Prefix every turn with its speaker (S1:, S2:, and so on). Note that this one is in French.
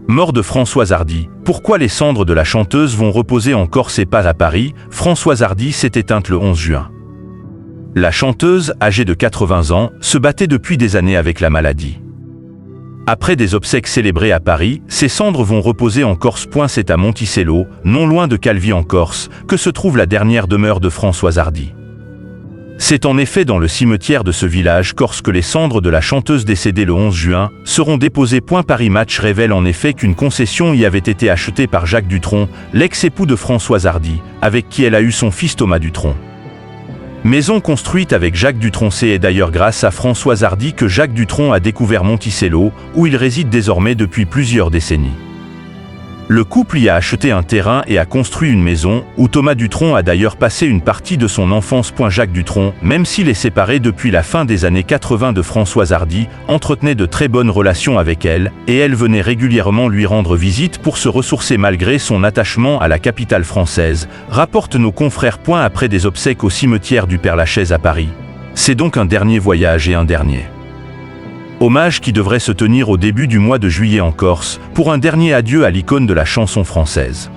S1: Mort de Françoise Hardy. Pourquoi les cendres de la chanteuse vont reposer en Corse et pas à Paris? Françoise Hardy s'est éteinte le 11 juin. La chanteuse, âgée de 80 ans, se battait depuis des années avec la maladie. Après des obsèques célébrées à Paris, ses cendres vont reposer en Corse. C'est à Monticello, non loin de Calvi en Corse, que se trouve la dernière demeure de Françoise Hardy. C'est en effet dans le cimetière de ce village corse que les cendres de la chanteuse décédée le 11 juin seront déposées. Paris Match révèle en effet qu'une concession y avait été achetée par Jacques Dutronc, l'ex-époux de Françoise Hardy, avec qui elle a eu son fils Thomas Dutronc. Maison construite avec Jacques Dutronc. C'est d'ailleurs grâce à Françoise Hardy que Jacques Dutronc a découvert Monticello, où il réside désormais depuis plusieurs décennies. Le couple y a acheté un terrain et a construit une maison, où Thomas Dutronc a d'ailleurs passé une partie de son enfance. Jacques Dutronc, même s'il est séparé depuis la fin des années 80 de Françoise Hardy, entretenait de très bonnes relations avec elle, et elle venait régulièrement lui rendre visite pour se ressourcer malgré son attachement à la capitale française, rapportent nos confrères. Après des obsèques au cimetière du Père-Lachaise à Paris. C'est donc un dernier voyage et un dernier hommage qui devrait se tenir au début du mois de juillet en Corse, pour un dernier adieu à l'icône de la chanson française.